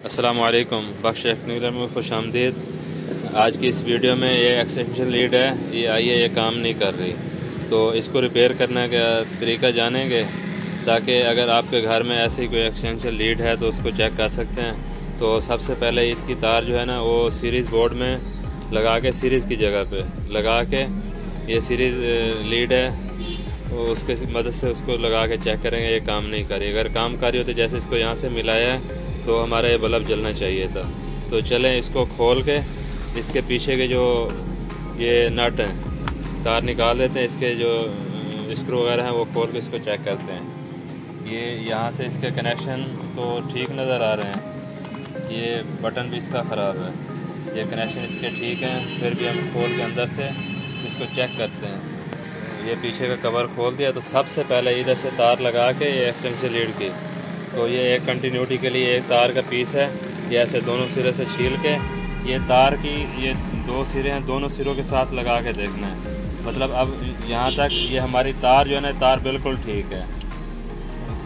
अस्सलाम वालेकुम। बख्श टेक्निकल में खुश आमदीद। आज की इस वीडियो में ये एक्सटेंशन लीड है, ये काम नहीं कर रही, तो इसको रिपेयर करने का तरीका जानेंगे ताकि अगर आपके घर में ऐसी कोई एक्सटेंशन लीड है तो उसको चेक कर सकते हैं। तो सबसे पहले इसकी तार जो है ना वो सीरीज़ बोर्ड में लगा के, सीरीज़ की जगह पे लगा के, ये सीरीज़ लीड है तो उसके मदद से उसको लगा के चेक करेंगे ये काम नहीं कर रही। अगर काम कर रही हो तो जैसे इसको यहाँ से मिलाया है तो हमारा ये बल्ब जलना चाहिए था। तो चलें इसको खोल के इसके पीछे के जो ये नट हैं तार निकाल देते हैं, इसके जो स्क्रू वगैरह हैं वो खोल के इसको चेक करते हैं। ये यहाँ से इसके कनेक्शन तो ठीक नज़र आ रहे हैं, ये बटन भी इसका ख़राब है, ये कनेक्शन इसके ठीक हैं, फिर भी हम खोल के अंदर से इसको चेक करते हैं। ये पीछे का कवर खोल दिया तो सबसे पहले इधर से तार लगा के ये एक्सटेंशन लीड की, तो ये एक कंटिन्यूटी के लिए एक तार का पीस है, ये ऐसे दोनों सिरे से छील के ये तार की ये दो सिरे हैं, दोनों सिरों के साथ लगा के देखना है। मतलब अब यहाँ तक ये हमारी तार जो है ना, तार बिल्कुल ठीक है,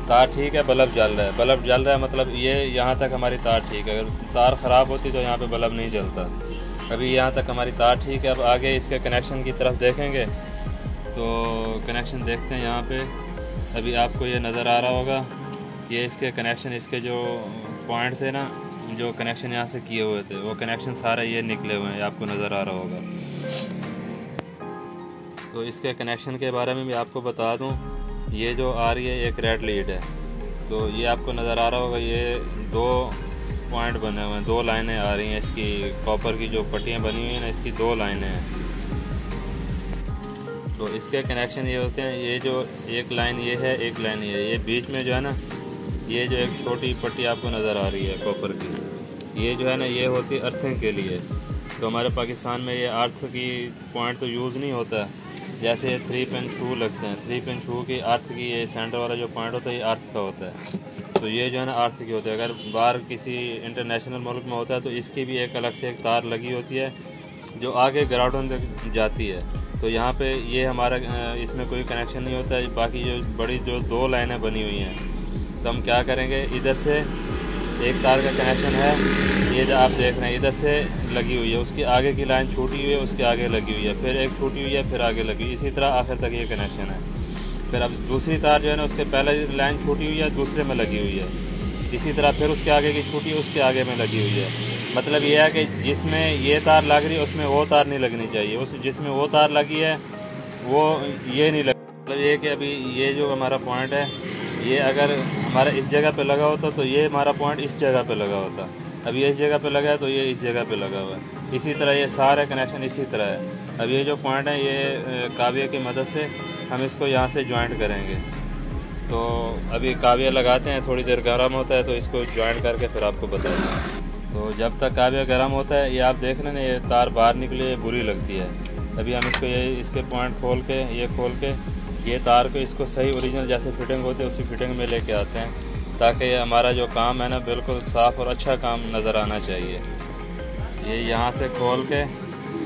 तार ठीक है, बल्ब जल रहा है, बल्ब जल रहा है, मतलब ये यहाँ तक हमारी तार ठीक है। अगर तार ख़राब होती तो यहाँ पे बल्ब नहीं जलता। अभी यहाँ तक हमारी तार ठीक है। अब आगे इसके कनेक्शन की तरफ देखेंगे तो कनेक्शन देखते हैं। यहाँ पे अभी आपको ये नज़र आ रहा होगा, ये इसके कनेक्शन, इसके जो पॉइंट थे ना, जो कनेक्शन यहाँ से किए हुए थे वो कनेक्शन सारे ये निकले हुए हैं, आपको नज़र आ रहा होगा। तो इसके कनेक्शन के बारे में भी आपको बता दूं, ये जो आ रही है एक रेड लीड है, तो ये आपको नज़र आ रहा होगा, ये दो पॉइंट बने हुए हैं, दो लाइनें आ रही हैं इसकी, कॉपर की जो पट्टियाँ बनी हुई हैं ना, इसकी दो लाइनें हैं। तो इसके कनेक्शन ये होते हैं, ये जो एक लाइन ये है, एक लाइन ये बीच में जो है ना, ये जो एक छोटी पट्टी आपको नज़र आ रही है कॉपर की, ये जो है ना ये होती है अर्थिंग के लिए। तो हमारे पाकिस्तान में ये अर्थ की पॉइंट तो यूज़ नहीं होता, जैसे 3 पिन शू लगते हैं, 3 पिन शू की अर्थ की ये सेंटर वाला जो पॉइंट होता है ये अर्थ का होता है। तो ये जो है ना अर्थ की होती है। अगर बाहर किसी इंटरनेशनल मुल्क में होता है तो इसकी भी एक अलग से एक तार लगी होती है जो आगे ग्राउंड तक जाती है। तो यहाँ पे ये हमारा इसमें कोई कनेक्शन नहीं होता है। बाकी जो बड़ी जो दो लाइनें बनी हुई हैं, तो हम क्या करेंगे, इधर से एक तार का कनेक्शन है, ये जो आप देख रहे हैं इधर से लगी हुई है, उसकी आगे की लाइन छूटी हुई है, उसके आगे लगी हुई है, फिर एक छूटी हुई है, फिर आगे लगी, इसी तरह आखिर तक ये कनेक्शन है। फिर अब दूसरी तार जो है ना, उसके पहले लाइन छूटी हुई है, दूसरे में लगी हुई है, इसी तरह फिर उसके आगे की छूटी उसके आगे में लगी हुई है। मतलब ये है कि जिसमें ये तार लग रही है उसमें वो तार नहीं लगनी चाहिए, उस जिसमें वो तार लगी है वो ये नहीं लगी। मतलब ये कि अभी ये जो हमारा पॉइंट है, ये अगर हमारा इस जगह पे लगा होता तो ये हमारा पॉइंट इस जगह पे लगा होता, अब ये इस जगह पे लगा है तो ये इस जगह पे लगा हुआ है। इसी तरह ये सारे कनेक्शन इसी तरह है। अब ये जो पॉइंट है ये काविया की मदद से हम इसको यहाँ से जॉइंट करेंगे। तो अभी काविया लगाते हैं, थोड़ी देर गर्म होता है तो इसको जॉइंट करके फिर आपको बताते हैं। तो जब तक काविया गर्म होता है, ये आप देख रहे हैं ये तार बाहर निकली बुरी लगती है। अभी हम इसको ये इसके पॉइंट खोल के, ये खोल के ये तार को इसको सही ओरिजिनल जैसे फिटिंग होती है उसी फिटिंग में लेके आते हैं, ताकि ये हमारा जो काम है ना बिल्कुल साफ़ और अच्छा काम नज़र आना चाहिए। ये यहाँ से खोल के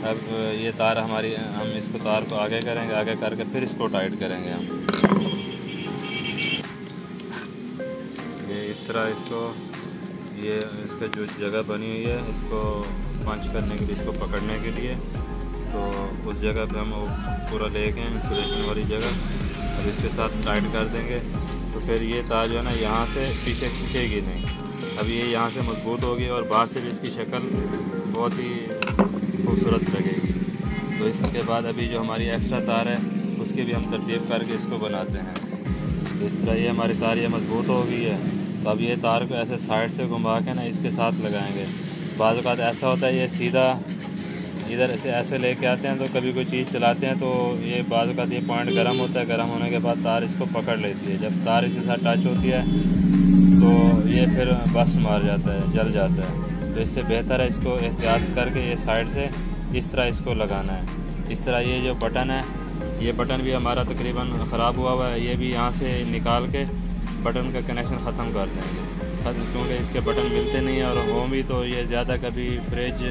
अब ये तार हमारी, हम इसको तार को आगे करेंगे, आगे करके फिर इसको टाइट करेंगे हम। ये इस तरह इसको, ये इसका जो जगह बनी हुई है इसको पंच करने के लिए, इसको पकड़ने के लिए, तो उस जगह पे हम पूरा लेके इंसुलेशन वाली जगह अब इसके साथ टाइट कर देंगे। तो फिर ये तार जो है ना यहाँ से पीछे खींचेगी नहीं, अब ये यहाँ से मजबूत होगी और बाहर से भी इसकी शक्ल बहुत ही खूबसूरत लगेगी। तो इसके बाद अभी जो हमारी एक्स्ट्रा तार है उसकी भी हम तरतीब करके इसको बनाते हैं। तो इस तरह ये हमारी तार ये मजबूत हो गई है। तो अब ये तार को ऐसे साइड से घुमा के ना इसके साथ लगाएंगे। बाज़ औक़ात ऐसा होता है ये सीधा इधर से ऐसे लेके आते हैं, तो कभी कोई चीज़ चलाते हैं तो ये बाज़ औक़ात ये पॉइंट गर्म होता है, गर्म होने के बाद तार इसको पकड़ लेती है। जब तार इसके साथ टच होती है तो ये फिर बस्ट मार जाता है, जल जाता है। तो इससे बेहतर है इसको एहतियात करके ये साइड से इस तरह इसको लगाना है। इस तरह ये जो बटन है, ये बटन भी हमारा तकरीबन ख़राब हुआ है, ये भी यहाँ से निकाल के बटन का कनेक्शन ख़त्म कर देंगे, क्योंकि इसके बटन मिलते नहीं हैं। और हों भी तो ये ज़्यादा कभी फ्रिज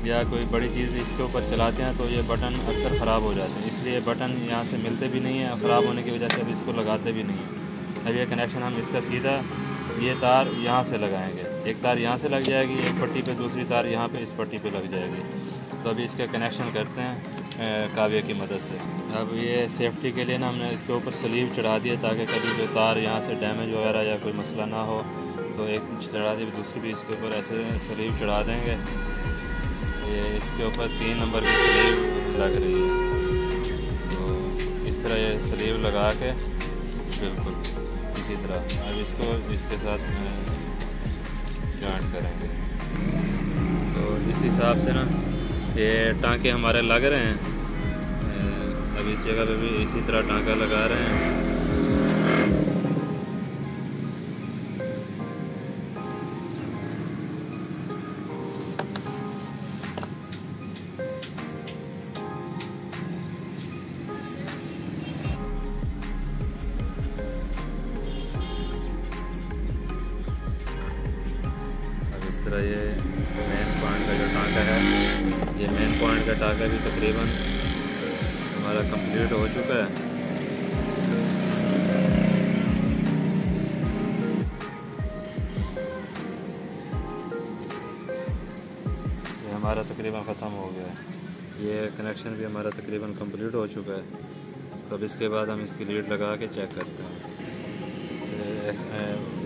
या कोई बड़ी चीज़ इसके ऊपर चलाते हैं तो ये बटन अक्सर ख़राब हो जाते हैं, इसलिए बटन यहाँ से मिलते भी नहीं हैं, ख़राब होने की वजह से अब इसको लगाते भी नहीं हैं। अब ये कनेक्शन हम इसका सीधा ये तार यहाँ से लगाएंगे। एक तार यहाँ से लग जाएगी एक पट्टी पे, दूसरी तार यहाँ पे इस पट्टी पे लग जाएगी। तो अभी इसका कनेक्शन करते हैं काव्य की मदद से। अब ये सेफ्टी के लिए ना हमने इसके ऊपर स्लीव चढ़ा दिया ताकि कभी जो तार यहाँ से डैमेज वगैरह या कोई मसला ना हो। तो एक चढ़ा दी, दूसरी भी इसके ऊपर ऐसे स्लीव चढ़ा देंगे। ये इसके ऊपर 3 नंबर की स्लीव लग रही है। तो इस तरह ये स्लीव लगा के बिल्कुल इसी तरह अब इसको इसके साथ जॉइंट करेंगे। तो इस हिसाब से ना ये टांके हमारे लग रहे हैं। अब इस जगह पे भी इसी तरह टांका लगा रहे हैं। अब इस तरह ये मेन पॉइंट का जो टांका है, ये मेन पॉइंट का टांका भी तकरीबन हमारा कंप्लीट हो चुका है। ये हमारा तकरीबन ख़त्म हो गया है। ये कनेक्शन भी हमारा तकरीबन कंप्लीट हो चुका है। तो अब इसके बाद हम इसकी लीड लगा के चेक करते हैं।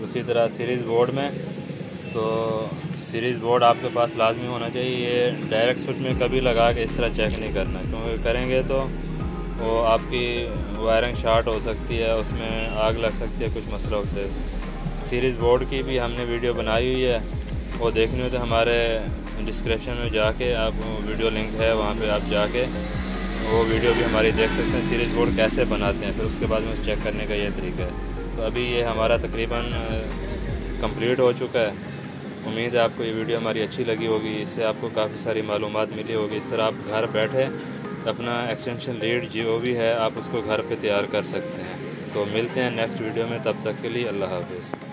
उसी तरह सीरीज़ बोर्ड में, तो सीरीज़ बोर्ड आपके पास लाजमी होना चाहिए। ये डायरेक्ट स्विच में कभी लगा के इस तरह चेक नहीं करना, क्योंकि करेंगे तो वो आपकी वायरिंग शॉर्ट हो सकती है, उसमें आग लग सकती है, कुछ मसला होता है। सीरीज़ बोर्ड की भी हमने वीडियो बनाई हुई है, वो देखनी हो तो हमारे डिस्क्रिप्शन में जाके आप वीडियो लिंक है, वहाँ पे आप जाके वो वीडियो भी हमारी देख सकते हैं, सीरीज़ बोर्ड कैसे बनाते हैं। फिर उसके बाद में चेक करने का ये तरीका है। तो अभी ये हमारा तकरीबन कंप्लीट हो चुका है। उम्मीद है आपको ये वीडियो हमारी अच्छी लगी होगी, इससे आपको काफ़ी सारी मालूमात मिली होगी। इस तरह आप घर बैठे अपना एक्सटेंशन लीड जो भी है आप उसको घर पे तैयार कर सकते हैं। तो मिलते हैं नेक्स्ट वीडियो में, तब तक के लिए अल्लाह हाफ़िज़।